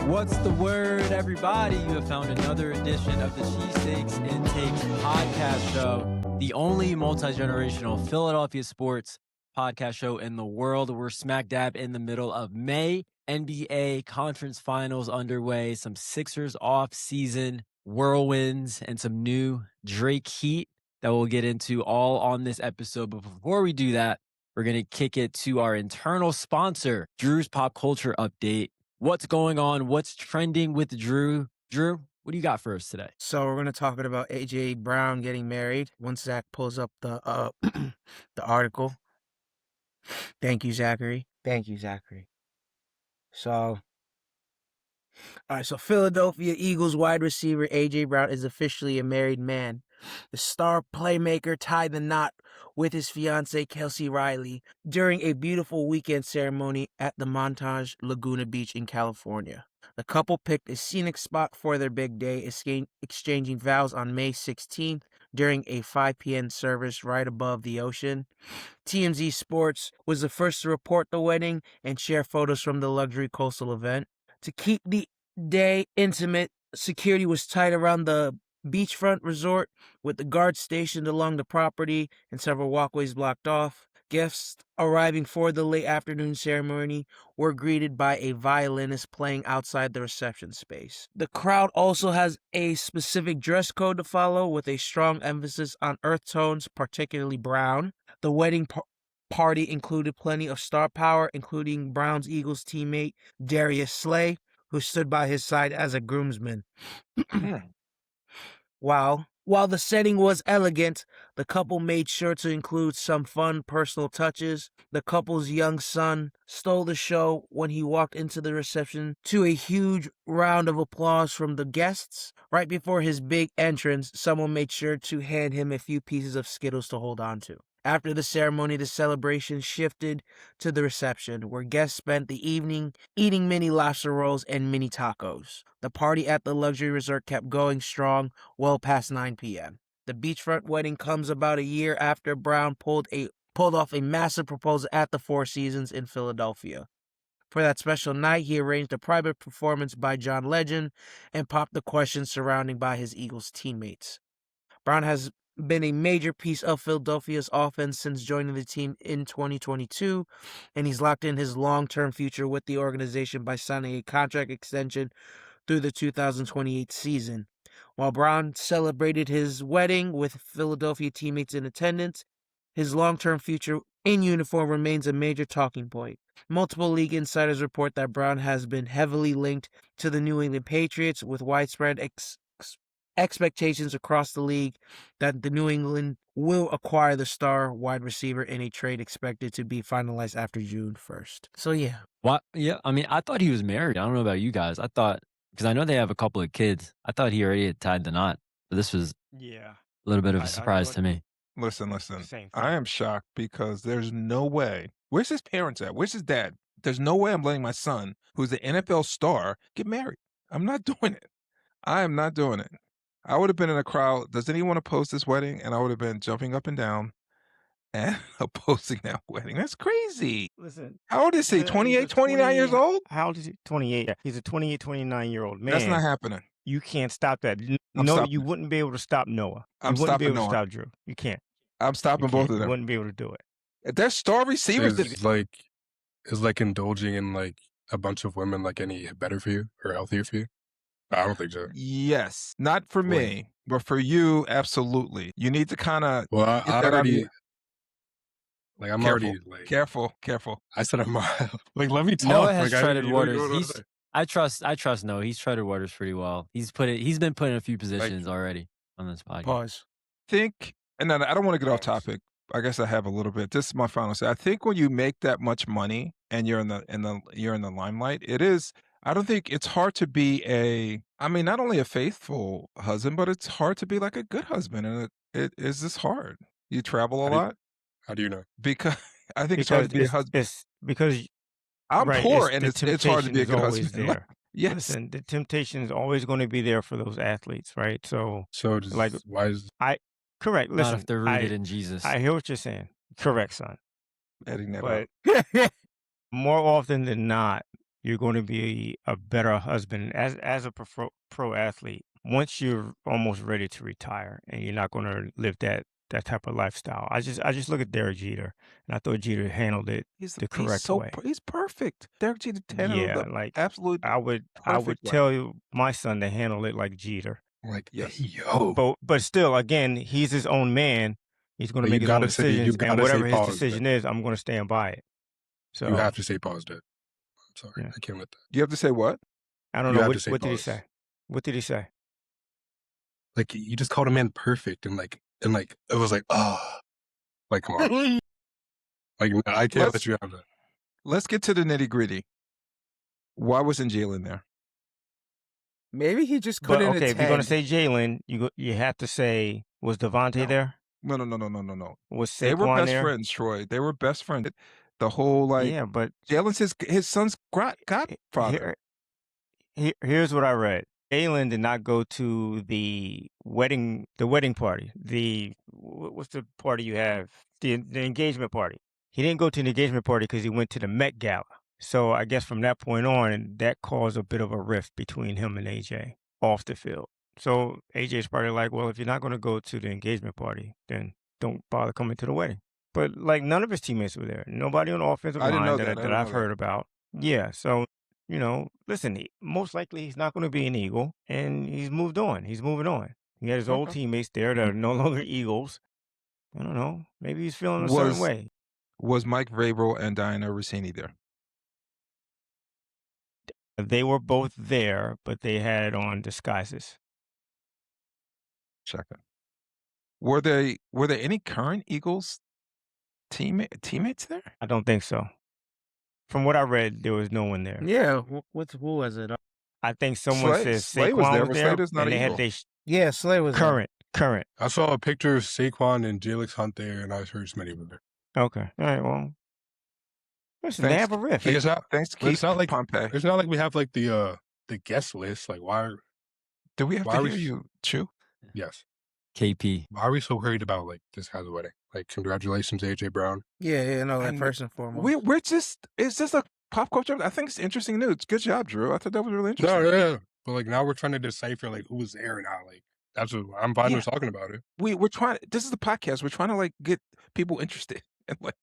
What's the word, everybody? You have found another edition of the Cheesesteaks and Takes podcast show, the only multi-generational Philadelphia sports podcast show in the world. We're smack dab in the middle of May. NBA conference finals underway, some Sixers off-season whirlwinds, and some new Drake heat that we'll get into all on this episode. But before we do that, we're going to kick it to our internal sponsor, Drew's Pop Culture Update. What's going on? What's trending with Drew? Drew, what do you got for us today? So we're going to talk about A.J. Brown getting married. Once Zach pulls up the the article. Thank you, Zachary. So Philadelphia Eagles wide receiver A.J. Brown is officially a married man. The star playmaker tied the knot with his fiancée Kelsey Riley during a beautiful weekend ceremony at the Montage Laguna Beach in California. The couple picked a scenic spot for their big day, exchanging vows on May 16th during a 5 p.m. service right above the ocean. TMZ Sports was the first to report the wedding and share photos from the luxury coastal event. To keep the day intimate, security was tight around the beachfront resort, with the guards stationed along the property and several walkways blocked off. Guests arriving for the late afternoon ceremony were greeted by a violinist playing outside the reception space. The crowd also has a specific dress code to follow, with a strong emphasis on earth tones, particularly brown. The wedding party included plenty of star power, including Brown's Eagles teammate Darius Slay, who stood by his side as a groomsman. While the setting was elegant, the couple made sure to include some fun personal touches. The couple's young son stole the show when he walked into the reception to a huge round of applause from the guests. Right before his big entrance, someone made sure to hand him a few pieces of Skittles to hold on to. After the ceremony, the celebration shifted to the reception, where guests spent the evening eating mini lobster rolls and mini tacos. The party at the luxury resort kept going strong well past 9 p.m. The beachfront wedding comes about a year after Brown pulled off a massive proposal at the Four Seasons in Philadelphia. For that special night, he arranged a private performance by John Legend and popped the questions surrounding by his Eagles teammates. Brown has been a major piece of Philadelphia's offense since joining the team in 2022, and he's locked in his long-term future with the organization by signing a contract extension through the 2028 season. While Brown celebrated his wedding with Philadelphia teammates in attendance, his long-term future in uniform remains a major talking point. Multiple league insiders report that Brown has been heavily linked to the New England Patriots, with widespread expectations across the league that the New England will acquire the star wide receiver in a trade expected to be finalized after June 1st. So, yeah. What? Yeah, I mean, I thought he was married. I don't know about you guys. I thought, because I know they have a couple of kids, I thought he already had tied the knot. But this was a little bit of a surprise to me. Listen. I am shocked because there's no way. Where's his parents at? Where's his dad? There's no way I'm letting my son, who's the NFL star, get married. I'm not doing it. I am not doing it. I would have been in a crowd. Does anyone oppose this wedding? And I would have been jumping up and down and opposing that wedding. That's crazy. Listen. How old is he? 28, 29 years old? How old is he? 28. Yeah. He's a 28, 29-year-old man. That's not happening. You can't stop that. You wouldn't be able to stop Noah. I'm you wouldn't be stopping able Noah. to stop Drew. You can't. I'm stopping both of You them. wouldn't be able to do it. They're star receivers. Is like indulging in like a bunch of women like any better for you or healthier for you? I don't think so. Yes. Not for me, but for you, absolutely. You need to kind of... Well, I already... Like, I'm Careful. already like... Careful. I said I'm... like, let me talk. Noah has like, treaded waters. I trust Noah. He's treaded waters pretty well. He's been put in a few positions already on this podcast. Pause. And I don't want to get off topic. I guess I have a little bit. This is my final say. I think when you make that much money and you're in the limelight, it is... I don't think it's hard to be not only a faithful husband, but it's hard to be like a good husband. And it is this hard. You travel a lot. How do you know? Because I think it's hard to be a husband. It's because I'm poor and it's hard to be a good husband. There. Yes. Listen, the temptation is always going to be there for those athletes, right? So why is... Correct. Listen, not if they're rooted in Jesus. I hear what you're saying. Correct, son. Editing that out. But more often than not, you're going to be a better husband as a pro athlete. Once you're almost ready to retire and you're not going to live that type of lifestyle. I just look at Derek Jeter, and I thought Jeter handled it the correct way. He's perfect. Derek Jeter handled Yeah, the like absolute I would perfect way. tell my son to handle it like Jeter. Like, Yes. yo. But still, again, he's his own man. He's going to But make you his own gotta say- you decisions, and gotta say whatever his pause decision is, I'm going to stand by it. So You have to say pause, Dad. I'm sorry. Yeah. I can't let that. You have to say what? I don't You know have to say what did he pause. say. What did he say? Like, you just called a man perfect, and it was like, oh, like, come on. Like, no, I can't let you have that. Let's get to the nitty-gritty. Why wasn't Jalen there? Maybe he just But couldn't okay, if you're going to attend. say Jalen, you have to say, was Devontae No. there? No. Was They were Saquon best there? friends, Troy. They were best friends. The whole Yeah, but Jalen's his son's godfather. Here's what I read. Jalen did not go to the wedding party. What's the party you have? The engagement party. He didn't go to the engagement party because he went to the Met Gala. So I guess from that point on, that caused a bit of a rift between him and AJ off the field. So AJ's probably like, well, if you're not going to go to the engagement party, then don't bother coming to the wedding. But like none of his teammates were there. Nobody on the offensive I didn't know line that. that I've heard about. Yeah, so listen, most likely he's not going to be an Eagle, and he's moved on. He's moving on. He had his old Okay. teammates there that are no longer Eagles. I don't know. Maybe he's feeling a certain way. Was Mike Vrabel and Diana Rossini there? They were both there, but they had on disguises. Check it. Were there any current Eagles teammates there? I don't think so. From what I read, there was no one there. Yeah, who was it? I think someone says Slay was Saquon there, was but there, Slay is not and an they had Eagle. Yeah, Slay was there. current. I saw a picture of Saquon and Jalix Hunt there, and I heard Smitty was there. Okay, all right. Well, listen, they have a rift. Like, it's not like Pompey. It's not like we have like the guest list. Like, why? Do we have why to are hear we- you, Chew? Yes. KP. Why are we so worried about like this guy's wedding? Like, congratulations, AJ Brown. Yeah, no, that I first and foremost. It's just a pop culture. I think it's interesting news. Good job, Drew. I thought that was really interesting. No, yeah. But like now we're trying to decipher like who was there now. Like that's what I'm fine with talking about it. We're trying. This is the podcast. We're trying to like get people interested and like.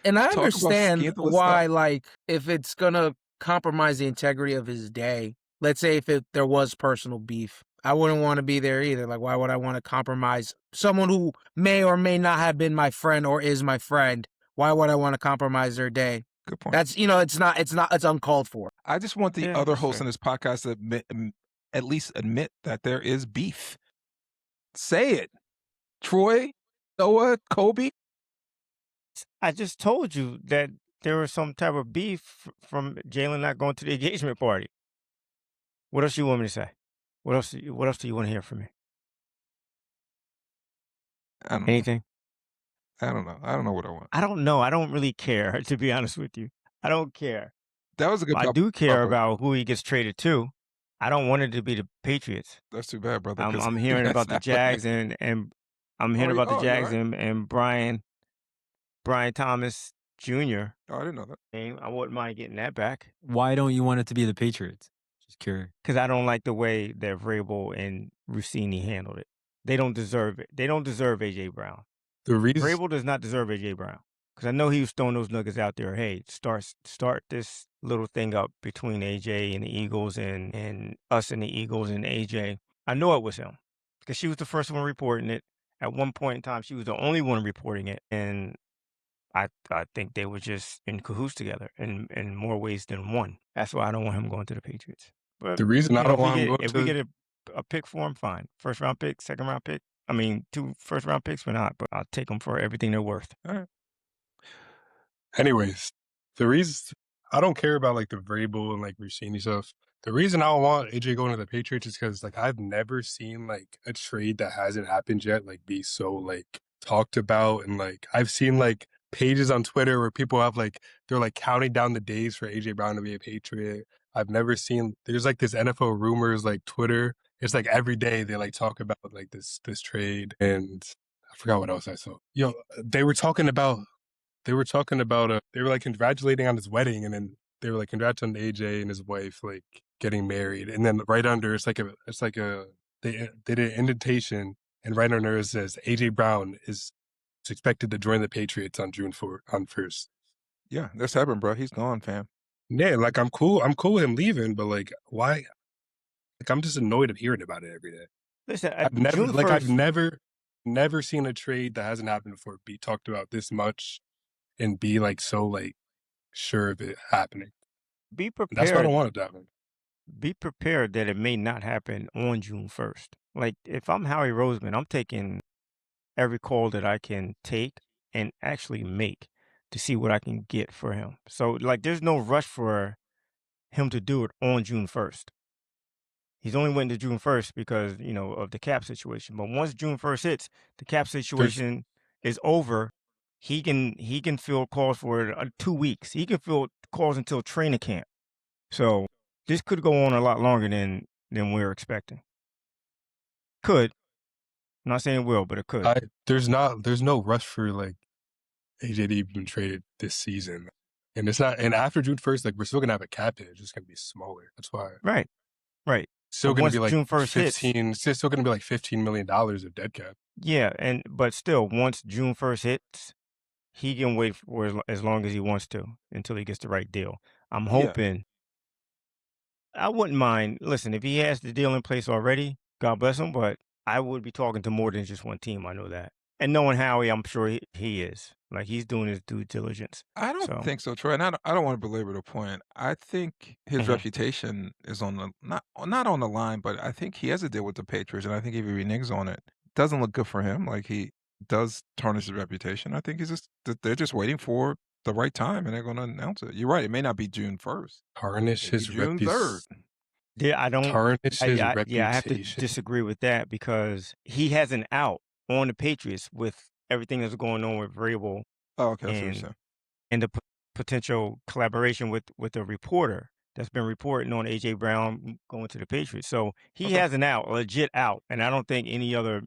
And I talk about understand scandalous why, stuff. like, if it's gonna compromise the integrity of his day, let's say if there was personal beef, I wouldn't want to be there either. Like, why would I want to compromise someone who may or may not have been my friend or is my friend? Why would I want to compromise their day? Good point. That's it's uncalled for. I just want the Yeah, other that's hosts fair. in this podcast to at least admit that there is beef. Say it, Troy, Noah, Kobe. I just told you that there was some type of beef from Jalen not going to the engagement party. What else you want me to say? What else do you want to hear from me? I don't know. Anything? I don't know. I don't know what I want. I don't know. I don't really care, to be honest with you. I don't care. That was a good. I do care about who he gets traded to. I don't want it to be the Patriots. That's too bad, brother. I'm hearing about the Jags and I'm hearing about the Jags and Brian Thomas Jr. Oh, I didn't know that. I wouldn't mind getting that back. Why don't you want it to be the Patriots? Just curious. Because I don't like the way that Vrabel and Rossini handled it. They don't deserve it. They don't deserve AJ Brown. The reason Vrabel does not deserve AJ Brown. Because I know he was throwing those nuggets out there. Hey, start this little thing up between AJ and the Eagles and us and the Eagles and AJ. I know it was him because she was the first one reporting it. At one point in time, she was the only one reporting it. And I think they were just in cahoots together in more ways than one. That's why I don't want him going to the Patriots. But the reason I don't want him if going we to get a pick for him, fine. First round pick, second round pick. I mean, 2 first round picks, we're not, but I'll take them for everything they're worth. All right. Anyways, the reason I don't care about like the Vrabel and like Rossini stuff. The reason I don't want AJ going to the Patriots is because like I've never seen like a trade that hasn't happened yet like be so like talked about, and like I've seen like pages on Twitter where people have like they're like counting down the days for AJ Brown to be a Patriot. I've never seen there's like this NFL rumors like Twitter. It's like every day they like talk about like this trade, and I forgot what else I saw. They were talking about they were like congratulating on his wedding, and then they were like, congrats on AJ and his wife like getting married, and then right under it's like a they did an indentation, and right under it says AJ Brown is expected to join the Patriots on June 1st. Yeah, that's happened, bro. He's gone, fam. Yeah, like I'm cool with him leaving, but like why? Like I'm just annoyed of hearing about it every day. Listen, I've never June like 1st, I've never seen a trade that hasn't happened before be talked about this much and be like so like sure of it happening. be That's why I don't prepared. want it to happen. Be prepared that it may not happen on June 1st. Like, if I'm Howie Roseman, I'm taking every call that I can take and actually make to see what I can get for him. So, like, there's no rush for him to do it on June 1st. He's only waiting to June 1st because, of the cap situation. But once June 1st hits, the cap situation is over. He can field calls for 2 weeks. He can field calls until training camp. So this could go on a lot longer than we're expecting. Could. I'm not saying it will, but it could. There's no rush for like AJ to even traded this season. And it's not, and after June 1st, like we're still gonna have a cap hit. It's just gonna be smaller. That's why. Right. Still But gonna once be like June 1st hits, 15. It's still gonna be like $15 million of dead cap. yeah, but still, once June 1st hits, he can wait for as long as he wants to until he gets the right deal. I'm hoping. I wouldn't mind. Listen, if he has the deal in place already, God bless him. But I would be talking to more than just one team. I know that. And knowing Howie, I'm sure he is. Like, he's doing his due diligence. I don't think so, Troy. And I don't want to belabor the point. I think his reputation is on the not on the line, but I think he has a deal with the Patriots, and I think if he reneges on it, doesn't look good for him. Like, he does tarnish his reputation. I think they're just waiting for the right time, and they're going to announce it. You're right. It may not be June 1st. Tarnish Maybe his June 3rd. Yeah, I don't. Tarnish his reputation. Yeah, I have to disagree with that because he has an out on the Patriots with everything that's going on with Vrabel. Oh, okay. That's what you're saying. And the potential collaboration with a reporter that's been reporting on AJ Brown going to the Patriots. So he has an out, a legit out, and I don't think any other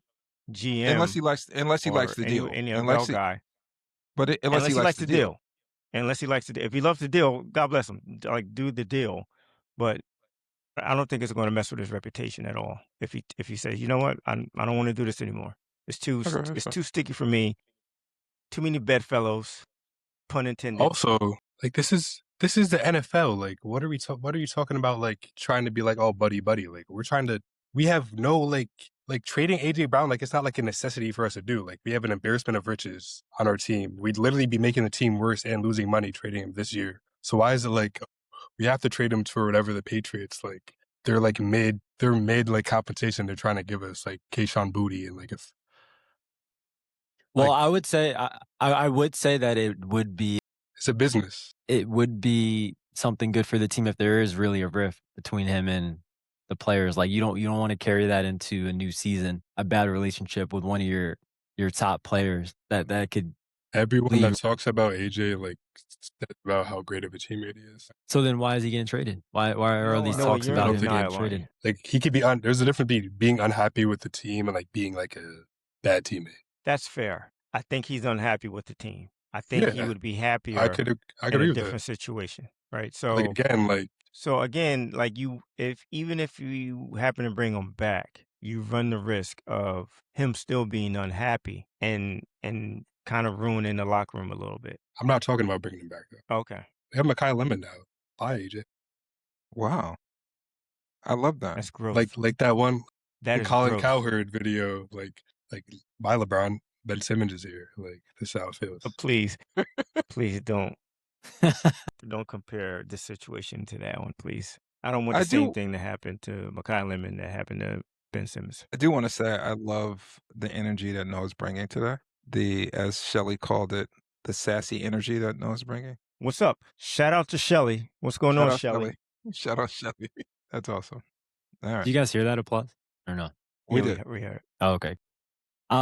GM unless he likes the deal, any NFL guy. But unless he likes the deal. Unless he likes the deal. If he loves the deal, God bless him. Like, do the deal. But I don't think it's going to mess with his reputation at all. If he says, you know what, I don't want to do this anymore. It's too sticky for me. Too many bedfellows. Pun intended. Also, like this is the NFL. Like, what are you talking about? Like trying to be like all buddy. Like we have no like trading AJ Brown. Like it's not like a necessity for us to do. Like we have an embarrassment of riches on our team. We'd literally be making the team worse and losing money trading him this year. So why is it like we have to trade him for whatever the Patriots like? They're like mid like compensation. They're trying to give us like Keyshawn Booty and like if. Well, I would say I would say that it would be. It's a business. It would be something good for the team if there is really a rift between him and the players. Like you don't want to carry that into a new season. A bad relationship with one of your top players that could. Everyone that talks about AJ like about how great of a teammate he is. So then why is he getting traded? Why are all these talks about him getting traded? Like he could be there's a difference between being unhappy with the team and like being like a bad teammate. That's fair. I think he's unhappy with the team. I think he would be happier I could in agree a with different that. situation, right? So like again, like even if you happen to bring him back, you run the risk of him still being unhappy and kind of ruining the locker room a little bit. I'm not talking about bringing him back though. Okay. They have Mekhi Lemon now. Bye, AJ. Wow. I love that. That's gross. Like that one Colin gross. Cowherd video, like bye LeBron, Ben Simmons is here. Like this is how it feels. Please don't compare this situation to that one, please. I don't want the same thing to happen to Mekhi Lemon that happened to Ben Simmons. I do want to say I love the energy that Noah's bringing today. As Shelly called it, the sassy energy that Noah's bringing. What's up? Shout out to Shelly. What's going on, Shelly? Shout out Shelly. That's awesome. All right. Do you guys hear that applause or no? We did. We heard it. Oh, okay.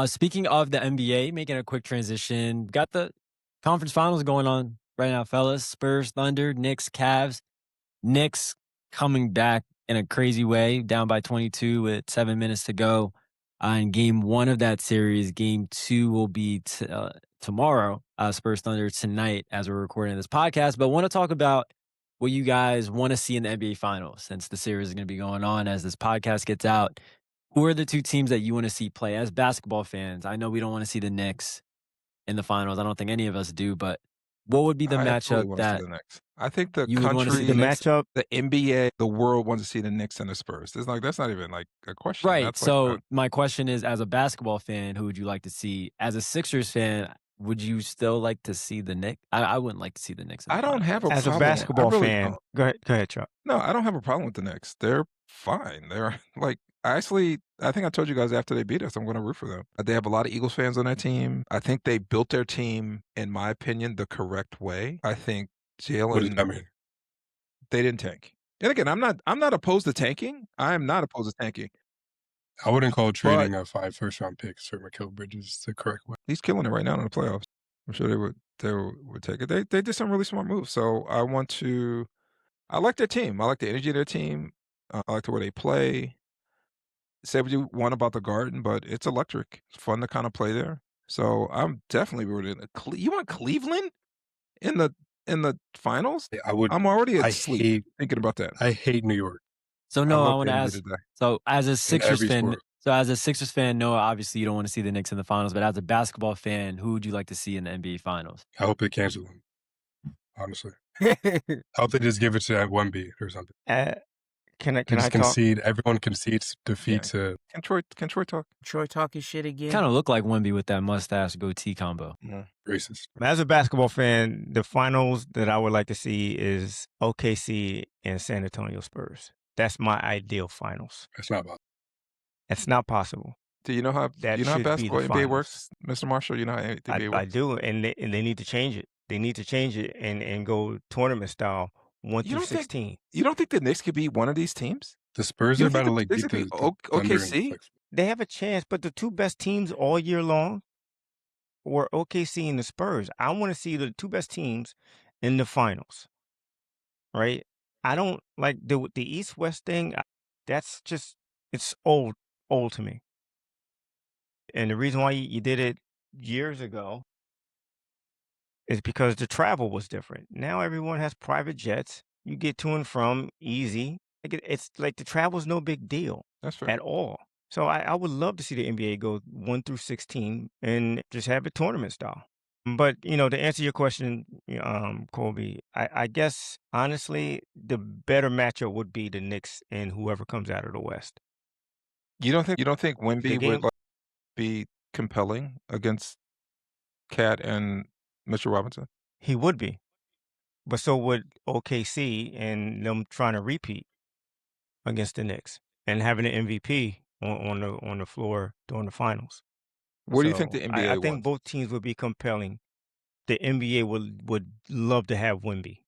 Speaking of the NBA, making a quick transition, got the conference finals going on right now, fellas. Spurs, Thunder, Knicks, Cavs. Knicks coming back in a crazy way, down by 22 with 7 minutes to go in game one of that series. Game two will be tomorrow. Spurs, Thunder tonight as we're recording this podcast. But I want to talk about what you guys want to see in the NBA Finals since the series is going to be going on as this podcast gets out. Who are the two teams that you want to see play as basketball fans? I know we don't want to see the Knicks in the finals. I don't think any of us do, but what would be the I matchup absolutely want to see that the Knicks. I think the you would want to see country, the Knicks? matchup? the NBA, the world wants to see the Knicks and the Spurs. It's like that's not even like a question. Right. That's So like my question is, as a basketball fan, who would you like to see? As a Sixers fan, would you still like to see the Knicks? I wouldn't like to see the Knicks in the I don't finals. have a As a problem. basketball I really fan, don't. go ahead, Chuck. No, I don't have a problem with the Knicks. They're fine. They're like I think I told you guys after they beat us, I'm going to root for them. They have a lot of Eagles fans on their team. I think they built their team, in my opinion, the correct way. I think What does Jalen, that mean? they didn't tank. And again, I'm not opposed to tanking. I am not opposed to tanking. I wouldn't call But trading 5 first-round picks for Mikal Bridges the correct way. he's killing it right now in the playoffs. I'm sure they would take it. They did some really smart moves. So I like their team. I like the energy of their team. I like the way they play. Say what you want about the Garden, but it's electric. It's fun to kind of play there. So I'm definitely rooting. You want Cleveland in the finals? I would. I'm already I asleep thinking about that. I hate New York So I no, I love want to the NBA ask. today. So as a in Sixers every fan, sport. Noah, obviously you don't want to see the Knicks in the finals, but as a basketball fan, who would you like to see in the NBA finals? I hope they cancel them. Honestly, I hope they just give it to Wemby or something. Can I Just talk? concede. Everyone concedes defeat to. Can Troy talk? Troy talking shit again. Kind of look like Wemby with that mustache goatee combo. Yeah. Racist. As a basketball fan, the finals that I would like to see is OKC and San Antonio Spurs. That's my ideal finals. That's not possible. It's not possible. Do you know how That you know how should be the basketball NBA finals. works, Mr. Marshall? You know how NBA works? I do, and they need to change it. They need to change it and go tournament style 1 You through don't think 16. you don't think the Knicks could beat one of these teams? The Spurs You are don't about to think the Knicks beat could the beat Thunder and OKC? Flex. They have a chance, but the two best teams all year long were OKC and the Spurs. I want to see the two best teams in the finals, right? I don't like the East-West thing. That's just, it's old to me. And the reason why you did it years ago is because the travel was different. Now everyone has private jets. You get to and from easy. It's like the travel's no big deal That's fair. at all. So I would love to see the NBA go 1 through 16 and just have it tournament style. But, to answer your question, Colby, I guess, honestly, the better matchup would be the Knicks and whoever comes out of the West. You don't think The Wemby game, would be compelling against Cat and Mitchell Robinson? he would be. But so would OKC and them trying to repeat against the Knicks and having an MVP on the floor during the finals. What do you think the So NBA I think wants? both teams would be compelling. The NBA would love to have Wemby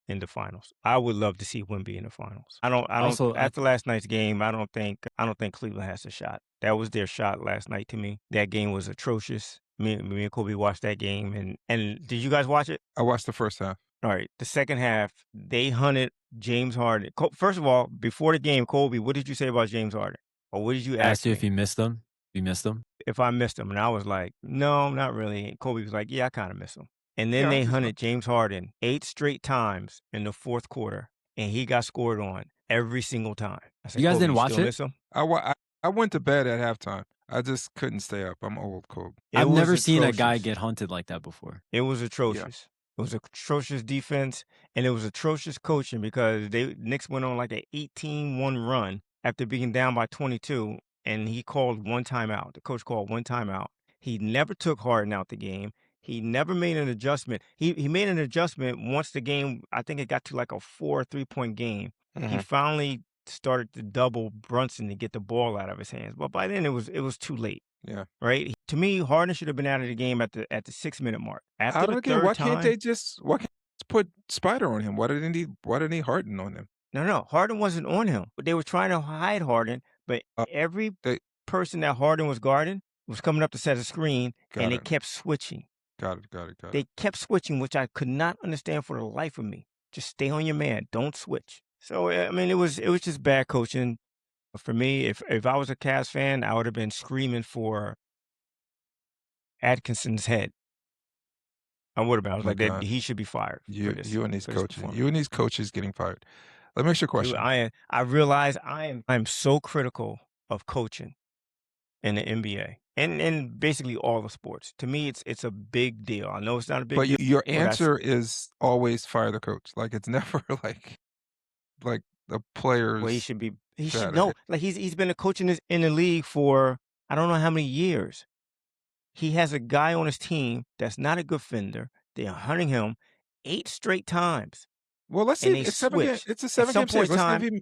in the finals. I would love to see Wemby in the finals. I don't Also, after last night's game, I don't think Cleveland has a shot. That was their shot last night to me. That game was atrocious. Me and Kobe watched that game and did you guys watch it? I watched the first half. All right, the second half, they hunted James Harden. First of all, before the game, Kobe, what did you say about James Harden? Or what did you asked ask you me? if you missed them. You missed them. If I missed him, and I was like, no, not really. And Kobe was like, yeah, I kind of miss him. And then Yeah, I they missed him. hunted James Harden 8 straight times in the fourth quarter, and he got scored on every single time. I said, You guys Kobe, didn't watch still it? miss him? I went to bed at halftime. I just couldn't stay up. I'm old, Kobe. I've was never seen a guy atrocious. get hunted like that before. It was atrocious. It was atrocious defense, and it was atrocious coaching because Knicks went on like an 18-1 run after being down by 22, and he called one timeout. The coach called one timeout. He never took Harden out the game. He never made an adjustment. He made an adjustment once the game, I think it got to like a 4 or 3-point game. He finally started to double Brunson to get the ball out of his hands. But by then it was too late. Yeah. Right? To me, Harden should have been out of the game at the 6-minute mark. After the third why time, can't they just put Spider on him? Why did they need Harden on him? No, Harden wasn't on him. But they were trying to hide Harden, but every person that Harden was guarding was coming up to set a screen, and they kept switching. Got it. They kept switching, which I could not understand for the life of me. Just stay on your man. Don't switch. So, I mean, it was just bad coaching. For me, if I was a Cavs fan, I would have been screaming for Atkinson's head. I would have been. I was My like, that God. he should be fired for You this. you and these for this coaches. performance. You and these coaches getting fired. Let me ask you a Dude, question. I realize I'm so critical of coaching in the NBA and basically all the sports. To me, it's a big deal. I know it's not a big But deal. your but I s- answer is always fire the coach. Like it's never like the well, he players should be. He should Saturday. know. Like he's been a coach in the league for I don't know how many years. He has a guy on his team that's not a good fender. They're hunting him 8 straight times, Well, let's see and if they it's 7 game. switch. It's a At 7 some game point series. in time,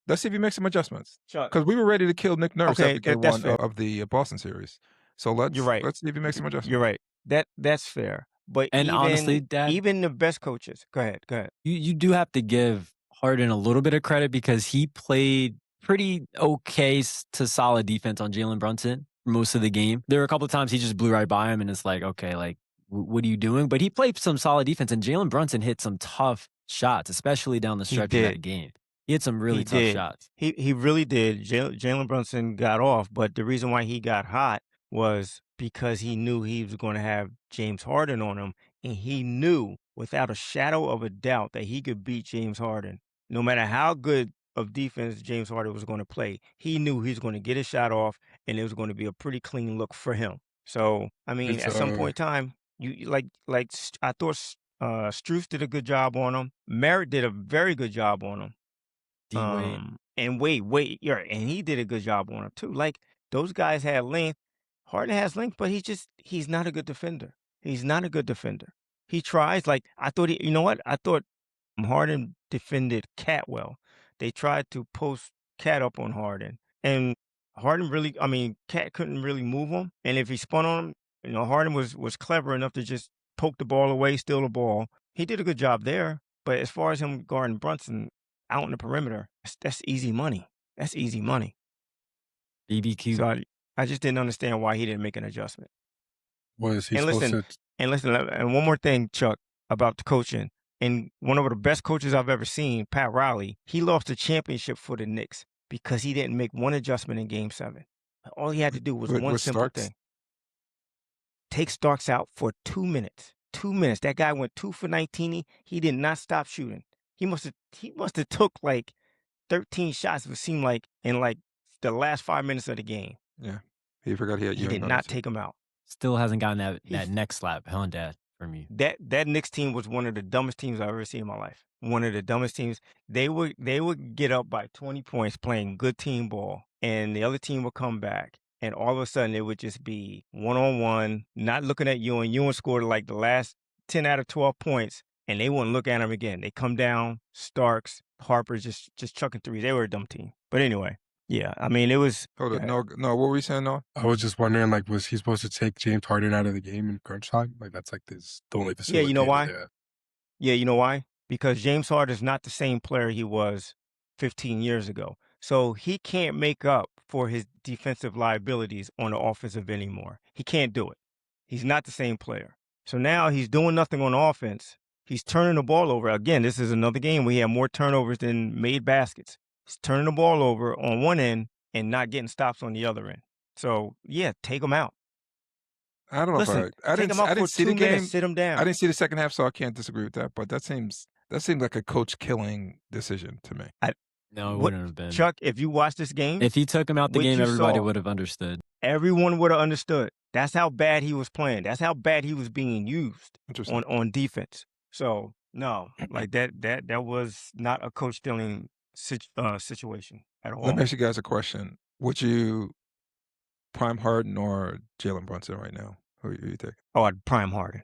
Let's see if he makes some adjustments. Chuck. Because we were ready to kill Nick Nurse Okay, after game that's 1 fair. of the Boston series. So You're right. let's see if he makes some adjustments. You're right. That's fair. But And honestly, Dad, even the best coaches. Go ahead. you do have to give Harden a little bit of credit because he played pretty okay to solid defense on Jalen Brunson for most of the game. There were a couple of times he just blew right by him, and it's like, okay, like, what are you doing? But he played some solid defense, and Jalen Brunson hit some tough shots, especially down the He stretch of that did. game. He had some really He tough did. shots. He really did. Jalen Brunson got off, but the reason why he got hot was because he knew he was going to have James Harden on him, and he knew without a shadow of a doubt that he could beat James Harden. No matter how good of defense James Harden was going to play, he knew he was going to get his shot off, and it was going to be a pretty clean look for him. So, I mean, It's at some point in time, I thought Strus did a good job on him. Merritt did a very good job on him. D-Wade. And wait, yeah, and he did a good job on him too. Like those guys had length. Harden has length, but he's not a good defender. He's not a good defender. He tries. Like I thought you know what? I thought Harden defended Cat well. They tried to post Cat up on Harden, and Harden really, I mean, Cat couldn't really move him. And if he spun on him, Harden was clever enough to just poke the ball away, steal the ball. He did a good job there. But as far as him guarding Brunson out in the perimeter, that's easy money. That's easy money. BBQ. So I just didn't understand why he didn't make an adjustment. Was he And supposed to? And one more thing, Chuck, about the coaching. And one of the best coaches I've ever seen, Pat Riley, he lost the championship for the Knicks because he didn't make one adjustment in Game 7. All he had to do was one simple Starks? thing. Take Starks out for 2 minutes. 2 minutes. That guy went 2 for 19. He did not stop shooting. He must have took like 13 shots, it seemed like, in like the last 5 minutes of the game. Yeah. He forgot he had He did not take him out. Still hasn't gotten that neck slap, huh, Dad, from you. That Knicks team was one of the dumbest teams I've ever seen in my life. One of the dumbest teams. They would get up by 20 points playing good team ball, and the other team would come back, and all of a sudden it would just be 1-on-1, not looking at Ewan. Ewan scored like the last 10 out of 12 points, and they wouldn't look at him again. They come down, Starks, Harper just chucking threes. They were a dumb team. But anyway, yeah, I mean, it was. Hold on. No, what were you saying, Noah? I was just wondering, like, was he supposed to take James Harden out of the game in crunch time? Like, that's like the only facility. Yeah, you know why? Yeah, you know why? Because James Harden is not the same player he was 15 years ago. So he can't make up for his defensive liabilities on the offensive anymore. He can't do it. He's not the same player. So now he's doing nothing on offense. He's turning the ball over. Again, this is another game where he had more turnovers than made baskets. He's turning the ball over on one end and not getting stops on the other end. So, yeah, take him out. I don't know Listen, if I take him out didn't for see 2 the game. minutes, sit him down. I didn't see the second half, so I can't disagree with that. But that seems like a coach killing decision to me. No, it wouldn't have been. Chuck, if you watch this game, If he took him out the what game, you everybody saw- would have understood. everyone would have understood. That's how bad he was playing. That's how bad he was being used Interesting. on defense. So no, like that was not a coach stealing situation at all. Let me ask you guys a question. Would you prime Harden or Jalen Brunson right now? Who you take? Oh, I'd prime Harden.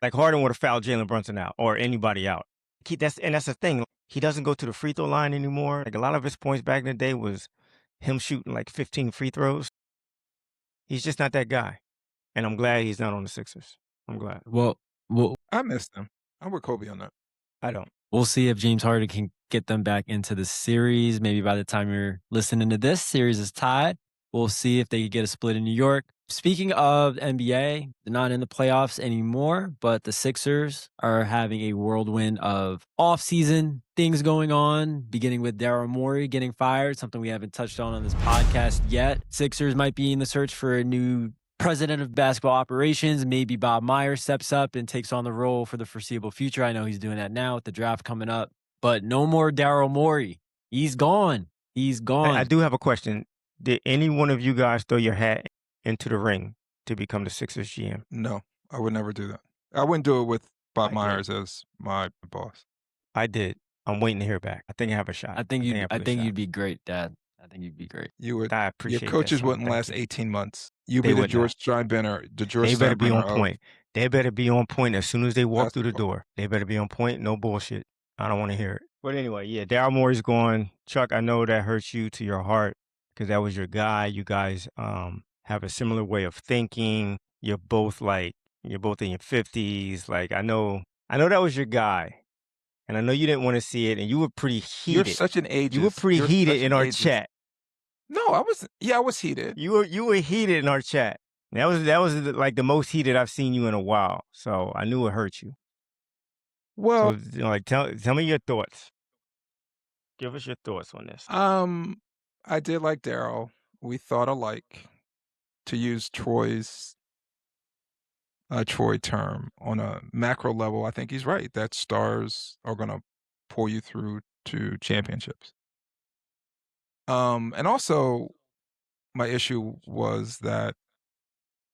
Like Harden would have fouled Jalen Brunson out or anybody out. That's the thing. He doesn't go to the free throw line anymore. Like a lot of his points back in the day was him shooting like 15 free throws. He's just not that guy. And I'm glad he's not on the Sixers. I'm glad. Well, I missed them. I'm with Kobe on that. I don't. we'll see if James Harden can get them back into the series. Maybe by the time you're listening to this, series is tied. We'll see if they get a split in New York. Speaking of NBA, they're not in the playoffs anymore, but the Sixers are having a whirlwind of off-season things going on, beginning with Daryl Morey getting fired, something we haven't touched on this podcast yet. Sixers might be in the search for a new president of basketball operations. Maybe Bob Myers steps up and takes on the role for the foreseeable future. I know he's doing that now with the draft coming up. But no more Daryl Morey. He's gone. He's gone. I do have a question. Did any one of you guys throw your hat into the ring to become the Sixers GM? No, I would never do that. I wouldn't do it with Bob I Myers as my boss. I did. I'm waiting to hear back. I think I have a shot. I think you'd be great, Dad. I think you'd be great. You would. I appreciate Your coaches that, wouldn't Thank last you. 18 months. You They be the would George not. Steinbrenner. The George They better be Steinbrenner on of point. They better be on point as soon as they walk through the basketball. door. They better be on point. No bullshit. I don't want to hear it. But anyway, yeah, Daryl Morey's gone. Chuck, I know that hurts you to your heart because that was your guy. You guys have a similar way of thinking. You're both in your 50s. Like I know that was your guy. And I know you didn't want to see it, and you were pretty heated. You're such an ageist. You were pretty You're heated such in an our ageist. chat. No, I was. Yeah, I was heated. You were heated in our chat. That was like the most heated I've seen you in a while. So I knew it hurt you. Well, So like tell me your thoughts. Give us your thoughts on this. I did like Daryl. We thought alike. To use Troy's Troy term on a macro level, I think he's right. That stars are going to pull you through to championships. And also, my issue was that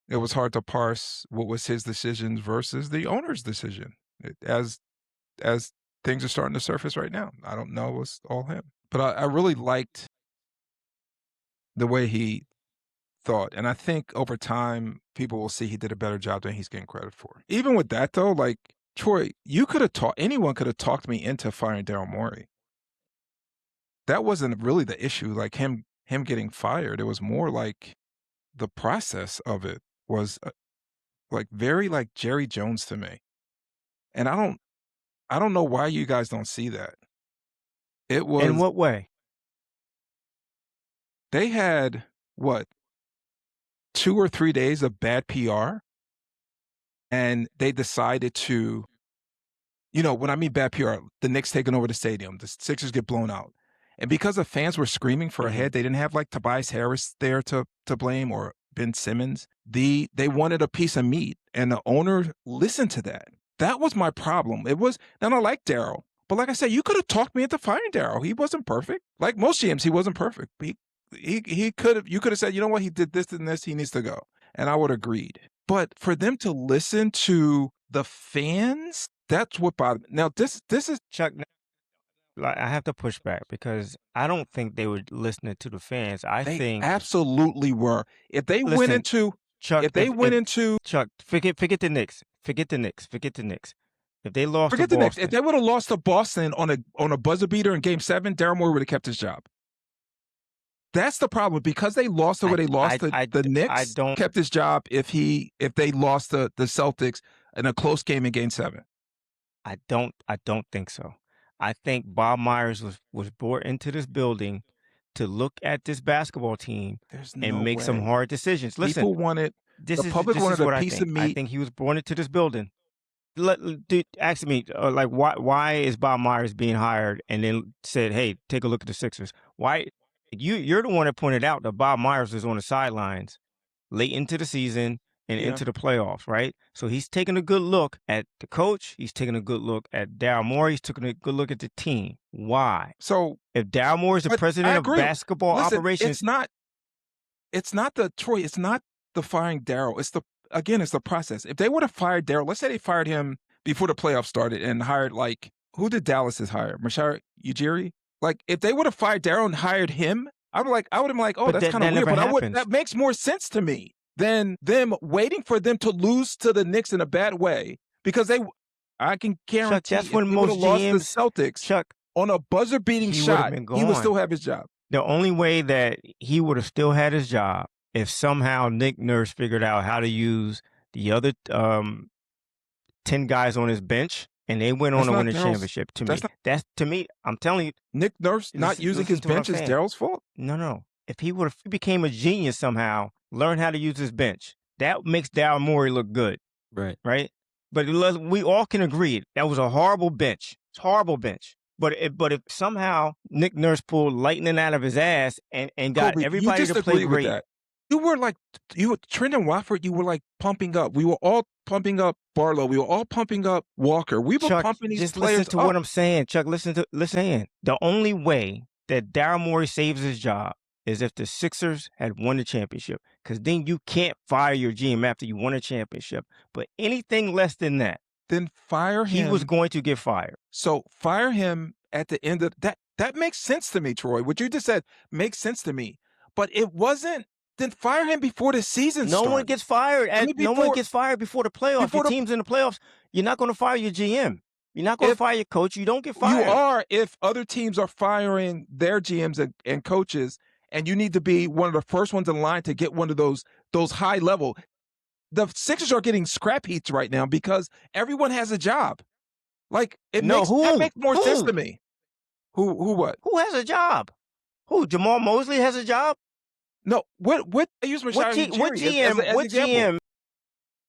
it was hard to parse what was his decisions versus the owner's decision. As things are starting to surface right now, I don't know it was all him, but I really liked the way he thought, and I think over time people will see he did a better job than he's getting credit for. Even with that though, like Troy, anyone could have talked me into firing Daryl Morey. That wasn't really the issue, like him getting fired. It was more like the process of it was like very like Jerry Jones to me. And I don't know why you guys don't see that. It was In what way? They had what 2 or 3 days of bad PR, and they decided to, when I mean bad PR, the Knicks taking over the stadium, the Sixers get blown out. And because the fans were screaming for a head, they didn't have like Tobias Harris there to blame or Ben Simmons. They wanted a piece of meat, and the owner listened to that. That was my problem. It was, and I like Daryl, but like I said, you could have talked me into firing Daryl. He wasn't perfect. Like most GMs, he wasn't perfect. You could have said, you know what, he did this and this, he needs to go. And I would have agreed. But for them to listen to the fans, that's what bothered me. Now, this is Chuck, I have to push back because I don't think they were listening to the fans. they think absolutely were. If they went Listen, into Chuck, Chuck, forget the Knicks. Forget the Knicks. If they lost forget to the Knicks. Boston, If they would have lost to Boston on a buzzer beater in Game 7, Daryl Morey would have kept his job. That's the problem. Because they lost the way they lost the Knicks, kept his job if they lost the Celtics in a close game in Game 7. I don't think so. I think Bob Myers was brought into this building to look at this basketball team and make some hard decisions. Listen, people wanted the public wanted a piece of meat. I think he was brought into this building. Dude, ask me, like, why is Bob Myers being hired and then said, hey, take a look at the Sixers? Why? You're the one that pointed out that Bob Myers was on the sidelines late into the season and into the playoffs, right? So he's taking a good look at the coach. He's taking a good look at Daryl Morey. He's taking a good look at the team. Why? So if Daryl Morey is the president of basketball operations, it's not the firing Daryl. It's the process. If they would have fired Daryl, let's say they fired him before the playoffs started and hired who did Dallas hire? Masai Ujiri? Like if they would have fired Daryl and hired him, I would have been like, oh, that's kind of weird. But that makes more sense to me than them waiting for them to lose to the Knicks in a bad way because I can guarantee Chuck, that's when if most would have GMs, lost the Celtics, Chuck, on a buzzer-beating shot, he would still have his job. The only way that he would have still had his job if somehow Nick Nurse figured out how to use the other 10 guys on his bench and they went on to win a championship. To me, I'm telling you. Nick Nurse not using his bench is Daryl's fault? No. If he became a genius somehow, learned how to use his bench, that makes Daryl Morey look good. Right? But we all can agree that was a horrible bench. It's a horrible bench. But if somehow Nick Nurse pulled lightning out of his ass and got Kobe, everybody to play great. You were like, Trent and Watford, you were like pumping up. We were all pumping up Barlow. We were all pumping up Walker. We were Chuck, pumping these just players listen to up. what I'm saying. Chuck, listen. The only way that Daryl Morey saves his job is if the Sixers had won the championship, because then you can't fire your GM after you won a championship. But anything less than that, then fire him. He was going to get fired. So fire him at the end of that. That makes sense to me, Troy. What you just said makes sense to me. But it wasn't. Then fire him before the season starts. No one gets fired. No one gets fired before the playoffs. If your team's in the playoffs, you're not going to fire your GM. You're not going to fire your coach. You don't get fired. You are if other teams are firing their GMs and coaches, and you need to be one of the first ones in line to get one of those high level. The Sixers are getting scrap heats right now because everyone has a job. Like that makes more sense to me. Who what? Who has a job? Who? Jamal Mosley has a job? No. What I use Masai Ujiri as example.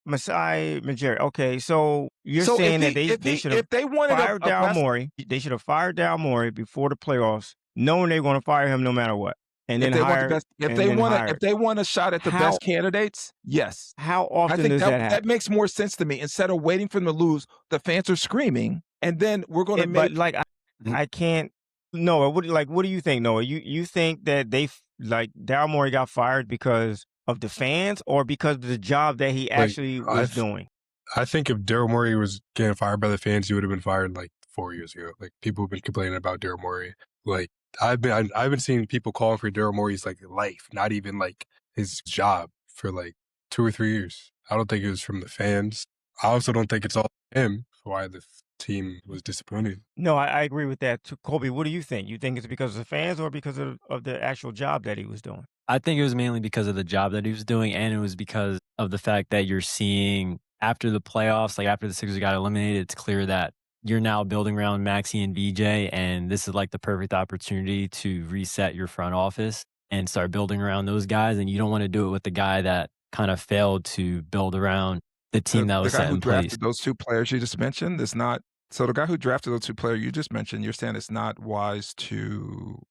Masai Ujiri. Okay, so you're saying that they should have fired Daryl Morey. They should have fired Daryl Morey before the playoffs, knowing they're going to fire him no matter what. And then if they want a shot at the best candidates, yes. How often does that happen? That makes more sense to me. Instead of waiting for them to lose, the fans are screaming, and then we're going to make. But I can't. Noah, what do you think, Noah? You think that Daryl Morey got fired because of the fans or because of the job that he actually was doing? I think if Daryl Morey was getting fired by the fans, he would have been fired like 4 years ago. Like people have been complaining about Daryl Morey. Like I've been seeing people calling for Daryl Morey's like life, not even like his job, for like 2 or 3 years. I don't think it was from the fans. I also don't think it's all him for why the team was disappointed. No, I agree with that too. Colby, what do you think? You think it's because of the fans or because of the actual job that he was doing? I think it was mainly because of the job that he was doing, and it was because of the fact that you're seeing after the playoffs, like after the Sixers got eliminated, it's clear that you're now building around Maxey and VJ, and this is like the perfect opportunity to reset your front office and start building around those guys. And you don't want to do it with the guy that kind of failed to build around the team that was set in place. The guy who drafted those two players you just mentioned is not. So the guy who drafted those two players you just mentioned, you're saying it's not wise to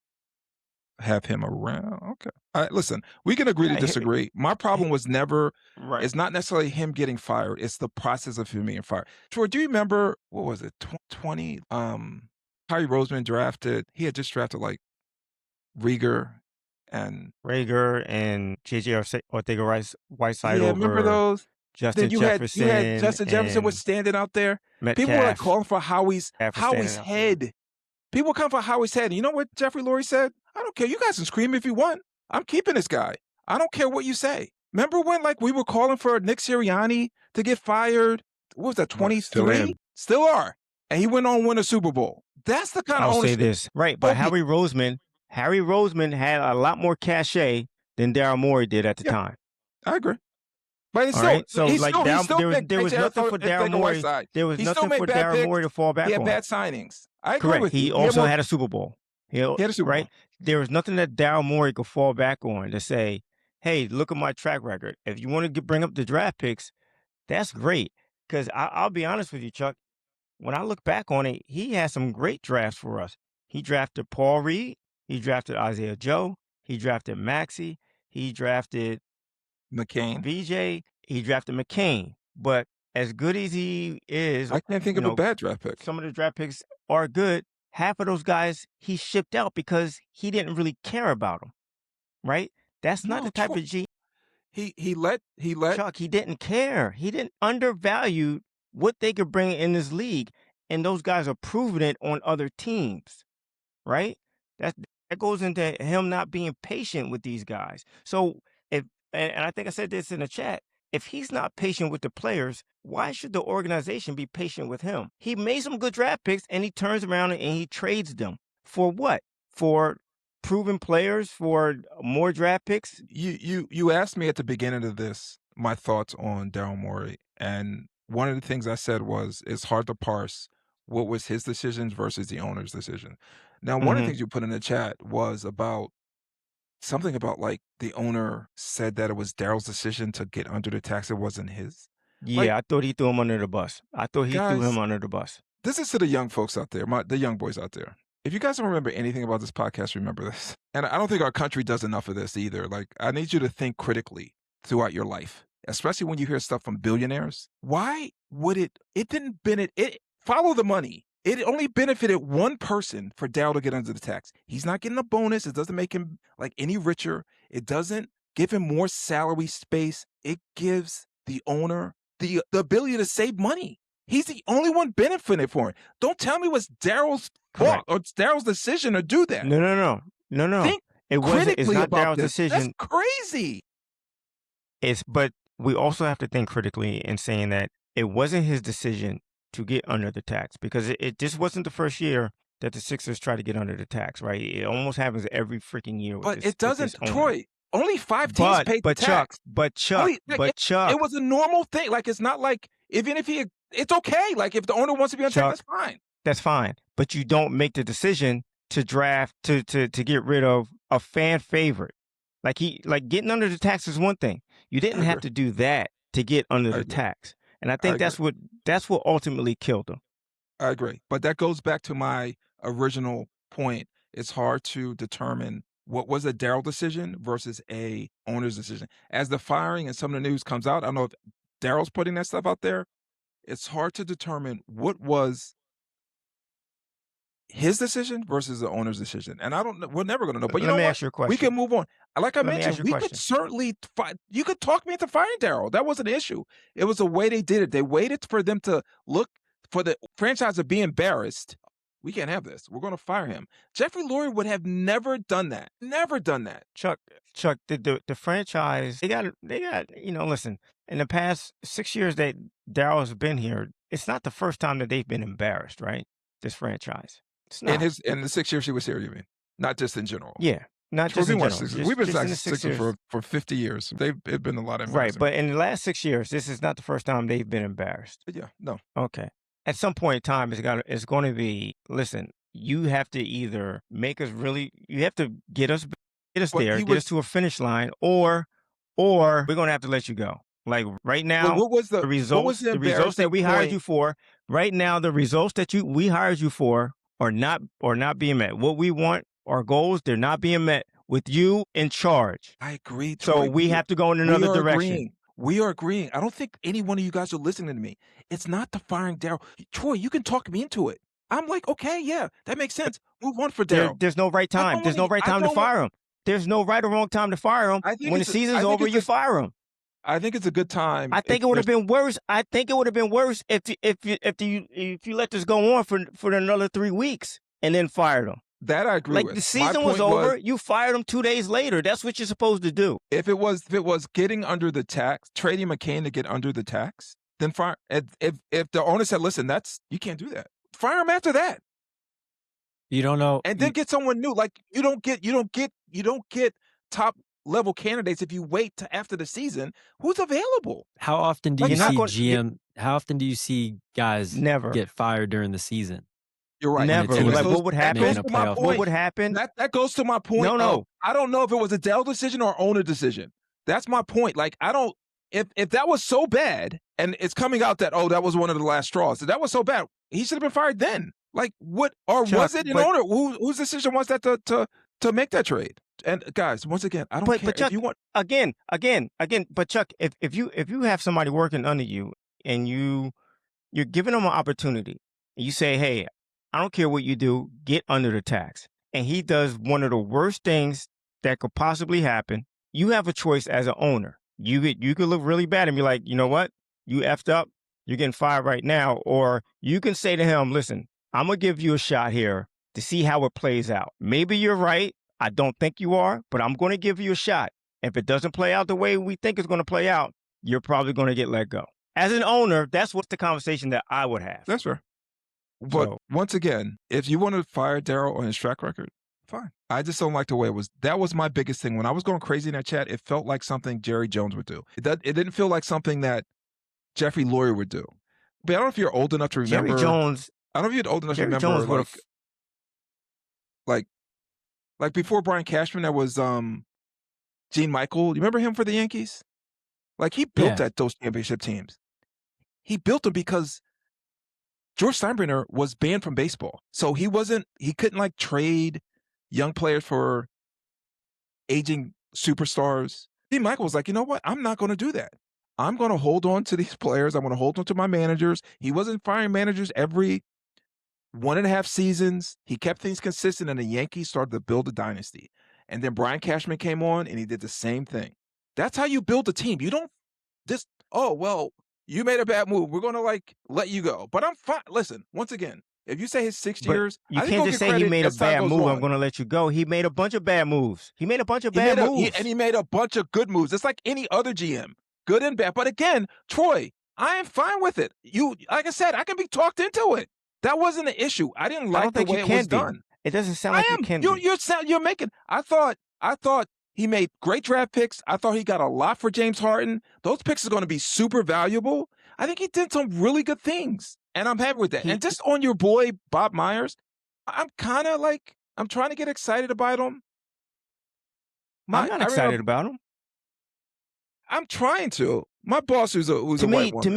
have him around. Okay. All right, listen, we can agree to disagree. My problem was never, it's not necessarily him getting fired. It's the process of him being fired. Troy, do you remember, what was it, 20? Kyrie Roseman he had just drafted like Rieger and JJ Ortega-Whiteside. Yeah, remember those? Justin Jefferson. You had Justin Jefferson was standing out there. Metcalf, people were like calling for Howie's head. People come for Howie's head. And you know what Jeffrey Lurie said? I don't care. You guys can scream if you want. I'm keeping this guy. I don't care what you say. Remember when we were calling for Nick Sirianni to get fired? What was that, 23? Still are. And he went on to win a Super Bowl. That's the kind of ownership. I'll say this. Right, but Harry Roseman had a lot more cachet than Daryl Morey did at the time. I agree. But it's there was nothing for Daryl Morey. There was nothing for Daryl Morey to fall back on. He had bad signings. I agree with you. He also had a Super Bowl. He had a Super Bowl. There was nothing that Daryl Morey could fall back on to say, hey, look at my track record. If you want to bring up the draft picks, that's great. Because I'll be honest with you, Chuck, when I look back on it, he had some great drafts for us. He drafted Paul Reed. He drafted Isaiah Joe. He drafted Maxey. He drafted McCain. VJ. He drafted McCain. But as good as he is, I can't think of a bad draft pick. Some of the draft picks are good. Half of those guys he shipped out because he didn't really care about them, right? That's not the type of G. He let Chuck. He didn't care. He didn't undervalue what they could bring in this league, and those guys are proving it on other teams, right? That goes into him not being patient with these guys. So and I think I said this in the chat. If he's not patient with the players, why should the organization be patient with him? He made some good draft picks, and he turns around and he trades them. For what? For proven players? For more draft picks? You asked me at the beginning of this my thoughts on Daryl Morey, and one of the things I said was it's hard to parse what was his decisions versus the owner's decision. Now, one of the things you put in the chat was about something about the owner said that it was Daryl's decision to get under the tax. It wasn't his. Yeah, I thought he threw him under the bus. I thought he threw him under the bus. This is to the young folks out there, the young boys out there. If you guys don't remember anything about this podcast, remember this. And I don't think our country does enough of this either. Like, I need you to think critically throughout your life, especially when you hear stuff from billionaires. Why would it didn't benefit, follow the money. It only benefited one person for Daryl to get under the tax. He's not getting a bonus. It doesn't make him like any richer. It doesn't give him more salary space. It gives the owner the ability to save money. He's the only one benefiting for it. Don't tell me it was Daryl's fault or it's Daryl's decision to do that. No. Think It wasn't. It's critically not about Daryl's this. decision. That's crazy. But we also have to think critically in saying that it wasn't his decision to get under the tax, because it just wasn't the first year that the Sixers tried to get under the tax, right? It almost happens every freaking year. But it doesn't, Troy. Only 5 teams paid the tax. Chuck, it was a normal thing. Like, it's not like, even if it's okay. Like, if the owner wants to be on tax, that's fine. That's fine. But you don't make the decision to draft, to get rid of a fan favorite. Like getting under the tax is one thing. You didn't have to do that to get under the tax. And I think that's what ultimately killed him. I agree. But that goes back to my original point. It's hard to determine what was a Daryl decision versus a owner's decision. As the firing and some of the news comes out, I don't know if Daryl's putting that stuff out there. It's hard to determine what was his decision versus the owner's decision. And I don't know. We're never going to know. But you know what? Ask you a question. We can move on. Like I mentioned, we question. could certainly you could talk me into firing Daryl. That wasn't an issue. It was the way they did it. They waited for them to look for the franchise to be embarrassed. We can't have this. We're going to fire him. Jeffrey Lurie would have never done that. Never done that. Chuck, the franchise, they got, listen, in the past 6 years that Daryl has been here, it's not the first time that they've been embarrassed, right? This franchise. It's not. In the 6 years she was here, you mean? Not just in general. Yeah. Not just in general. We've been Sixers for 50 years. They've been a lot of embarrassment. Right, but in the last 6 years, this is not the first time they've been embarrassed. Yeah, no. Okay. At some point in time, it's going to be, listen, you have to either make us really, you have to get us there, get us to a finish line, or we're going to have to let you go. Like right now, what was the results that we hired you for, right now, the results that we hired you for are not being met. What we want, our goals, they're not being met with you in charge. I agree. Troy. So we have to go in another direction. We are agreeing. I don't think any one of you guys are listening to me. It's not the firing Daryl. Troy, you can talk me into it. I'm like, okay, yeah, that makes sense. Move on for Daryl. There's no right time. There's no right time to fire him. There's no right or wrong time to fire him. When the season's over, you fire him. I think it's a good time. I think it would have been worse. I think it would have been worse if you let this go on for another 3 weeks and then fired him. That I agree with. Like the season was over, you fired him 2 days later. That's what you're supposed to do. If it was getting under the tax, trading McCain to get under the tax, then fire. If the owner said, "Listen, you can't do that," fire him after that. You don't know, and then get someone new. Like you don't get top level candidates if you wait to after the season. Who's available? How often do you see How often do you see guys get fired during the season? You're right. Never. Like what would happen? What would happen? That goes to my point. No. I don't know if it was a Dell decision or owner decision. That's my point. Like I don't. If that was so bad, and it's coming out that that was one of the last straws. If that was so bad, he should have been fired then. Like what? Or Chuck, was it an owner whose decision was that to make that trade? And guys, once again, I don't care. But Chuck, if you want again. But Chuck, if you have somebody working under you and you're giving them an opportunity, and you say, hey, I don't care what you do, get under the tax. And he does one of the worst things that could possibly happen. You have a choice as an owner. You could look really bad and be like, you know what? You effed up. You're getting fired right now. Or you can say to him, listen, I'm going to give you a shot here to see how it plays out. Maybe you're right. I don't think you are, but I'm going to give you a shot. If it doesn't play out the way we think it's going to play out, you're probably going to get let go. As an owner, that's what's the conversation that I would have. That's fair. But once again, if you want to fire Daryl on his track record, fine. I just don't like the way it was. That was my biggest thing. When I was going crazy in that chat, it felt like something Jerry Jones would do. It didn't feel like something that Jeffrey Lurie would do. But I don't know if you're old enough to remember. Jerry Jones. I don't know if you're old enough to remember. Like before Brian Cashman, there was Gene Michael. You remember him for the Yankees? Like he built those championship teams. He built them because George Steinbrenner was banned from baseball. So he couldn't like trade young players for aging superstars. Steve Michael was like, you know what? I'm not going to do that. I'm going to hold on to these players. I'm going to hold on to my managers. He wasn't firing managers every 1.5 seasons. He kept things consistent, and the Yankees started to build a dynasty. And then Brian Cashman came on, and he did the same thing. That's how you build a team. You don't just, oh, well, you made a bad move. We're going to like let you go. But I'm fine. Listen, once again, if you say his 6 years, you I think can't he'll just get say he credit made a as time bad goes move. on. I'm going to let you go. He made a bunch of bad moves. He made a bunch of bad moves. And he made a bunch of good moves. It's like any other GM, good and bad. But again, Troy, I am fine with it. Like I said, I can be talked into it. That wasn't the issue. I didn't like the way it was done. It doesn't sound like you can be. You're making. I thought he made great draft picks. I thought he got a lot for James Harden. Those picks are going to be super valuable. I think he did some really good things, and I'm happy with that. And just on your boy Bob Myers, I'm kind of like, I'm trying to get excited about him. I'm not excited about him. I'm trying to. My boss, who's a white woman. To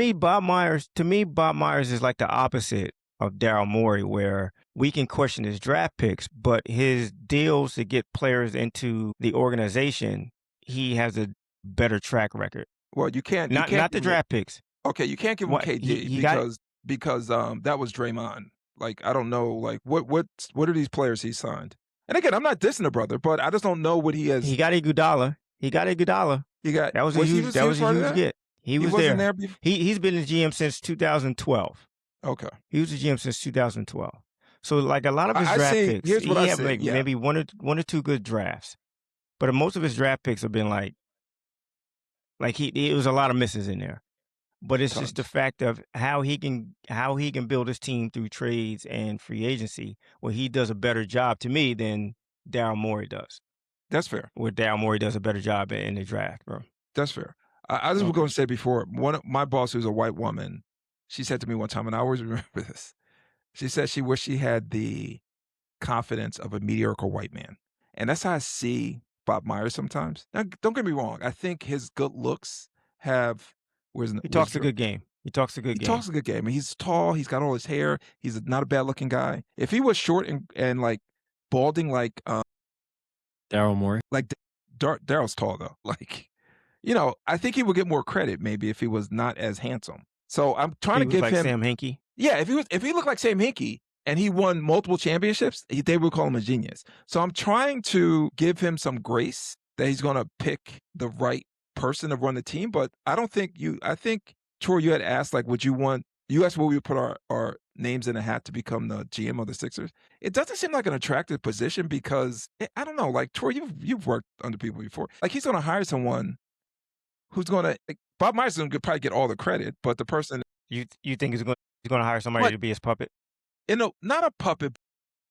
me, Bob Myers is like the opposite of Daryl Morey, where we can question his draft picks, but his deals to get players into the organization, he has a better track record. Well, you can't. Not the draft picks. Okay, you can't give him KD because that was Draymond. Like, I don't know, like what are these players he signed? And again, I'm not dissing the brother, but I just don't know what he has. He got Iguodala. That was a huge get. He was there. He's been a GM since 2012. Okay. He was a GM since 2012. So like a lot of his draft picks, he had maybe one or two good drafts, but most of his draft picks have been like it was a lot of misses in there. But it's just the fact of how he can build his team through trades and free agency, where he does a better job to me than Daryl Morey does. That's fair. Where Daryl Morey does a better job in the draft, bro. That's fair. I just was going to say before, one of my boss, who's a white woman, she said to me one time, and I always remember this. She said she wished she had the confidence of a mediocre white man. And that's how I see Bob Myers sometimes. Now, don't get me wrong. I think his good looks have... He talks a good game. He talks a good game. And he's tall. He's got all his hair. He's not a bad-looking guy. If he was short and like balding like... Daryl Morey? Like, Daryl's tall, though. Like, you know, I think he would get more credit maybe if he was not as handsome. So I'm trying to give him... Sam Hinkie? Yeah, if he looked like Sam Hinkie and he won multiple championships, they would call him a genius. So I'm trying to give him some grace that he's going to pick the right person to run the team. But I think, Troy, you had asked, like, you asked where we would put our names in a hat to become the GM of the Sixers. It doesn't seem like an attractive position because, I don't know, like, Troy, you've worked under people before. Like, he's going to hire someone who's going to, like, Bob Myers is going to probably get all the credit, but the person... You think he's going to hire somebody to be his puppet? Not a puppet.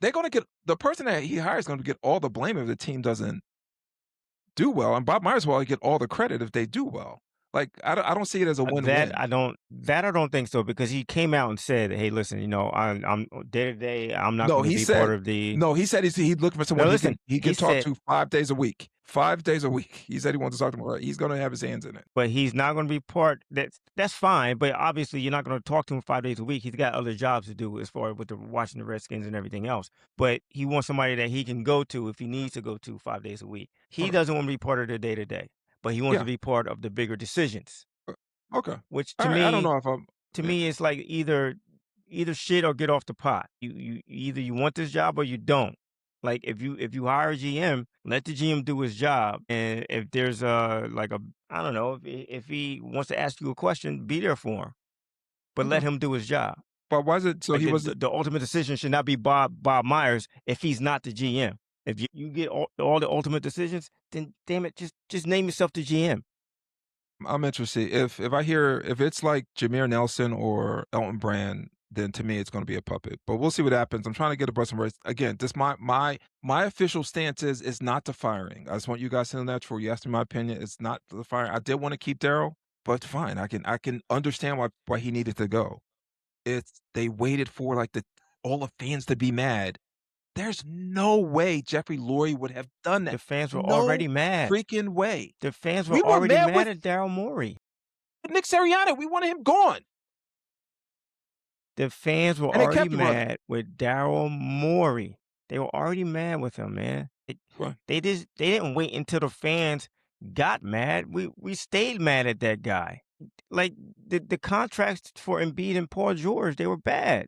They're going to get... The person that he hires is going to get all the blame if the team doesn't do well, and Bob Myers will get all the credit if they do well. Like, I don't see it as a win-win. I don't think so, because he came out and said, "Hey, listen, I'm day to day. I'm not going to be part of the." No, he said he's looking for someone he can talk to 5 days a week. 5 days a week. He said he wants to talk to him. He's going to have his hands in it. But he's not going to be part. That's fine. But obviously, you're not going to talk to him 5 days a week. He's got other jobs to do as far as with watching the Redskins and everything else. But he wants somebody that he can go to if he needs to go to 5 days a week. He doesn't want to be part of the day to day, but he wants to be part of the bigger decisions. Okay. Which to me, I don't know if I'm. To me, it's like either shit or get off the pot. You either you want this job or you don't. Like if you hire a GM, let the GM do his job. And if there's I don't know, if he wants to ask you a question, be there for him. But let him do his job. But why is it so? Like he was the ultimate decision should not be Bob Myers if he's not the GM. If you get all the ultimate decisions, then damn it, just name yourself the GM. I'm interested. If it's like Jameer Nelson or Elton Brand, then to me it's going to be a puppet. But we'll see what happens. I'm trying to get a person race. Again, just my official stance is not the firing. I just want you guys to know that. For you asked me my opinion, it's not the firing. I did want to keep Daryl, but fine. I can understand why he needed to go. They waited for like all the fans to be mad. There's no way Jeffrey Lurie would have done that. The fans were already mad. Freaking way. The fans were already mad at Daryl Morey. Nick Sirianni, we wanted him gone. The fans were And they already kept the brother. mad with Daryl Morey. They were already mad with him, man. Right. They didn't wait until the fans got mad. We stayed mad at that guy. Like the contracts for Embiid and Paul George, they were bad.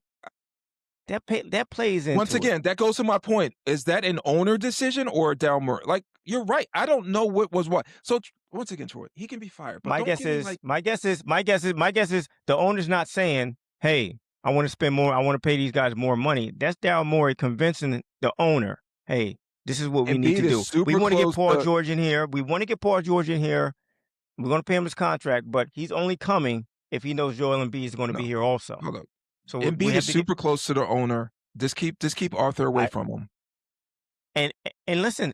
That plays into Once again, that goes to my point. Is that an owner decision or a Daryl Morey? Like, you're right. I don't know what was what. So once again, Troy, he can be fired. But my guess is the owner's not saying, "Hey, I want to spend more. I want to pay these guys more money." That's Daryl Morey convincing the owner, "Hey, this is what we need to do. We want to get Paul George in here. We want to get Paul George in here. We're going to pay him his contract, but he's only coming if he knows Joel Embiid is going to be here also." Hold up. So Embiid is super close to the owner. Just keep Arthur away from him. And listen,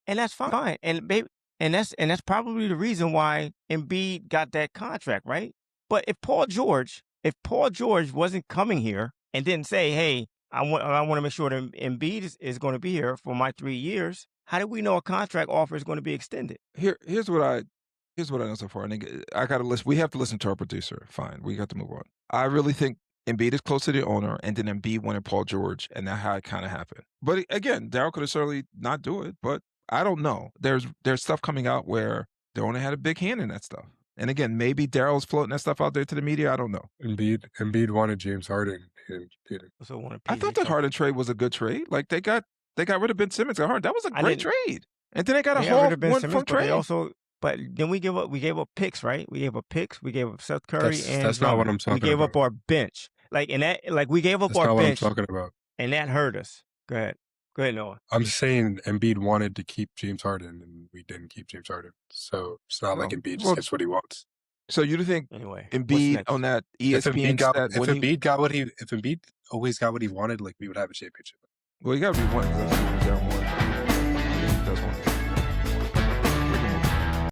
and that's fine. And that's probably the reason why Embiid got that contract, right? But if Paul George wasn't coming here and didn't say, "Hey, I want to make sure that Embiid is going to be here for my 3 years," how do we know a contract offer is going to be extended? Here's what I know so far. And I got to listen. We have to listen to our producer. Fine, we got to move on. I really think Embiid is close to the owner, and then Embiid wanted Paul George, and that's how it kind of happened. But again, Daryl could have certainly not do it, but I don't know. There's stuff coming out where the owner had a big hand in that stuff. And again, maybe Daryl's floating that stuff out there to the media. I don't know. Embiid wanted James Harden. I thought the Harden trade was a good trade. Like they got rid of Ben Simmons. That was a great trade. And then they got a whole one trade. But then we gave up picks, right? We gave up picks. We gave up Seth Curry, that's not what I'm talking about. We gave up our bench. We gave up that's our bench. That's not what I'm talking about. And that hurt us. Go ahead, Noah. I'm saying Embiid wanted to keep James Harden, and we didn't keep James Harden. So it's not like Embiid just gets what he wants. So you think anyway, Embiid on that ESPN if Embiid always got what he wanted, like we would have a championship. Well, you got to be one. That's what Daryl Morey does want.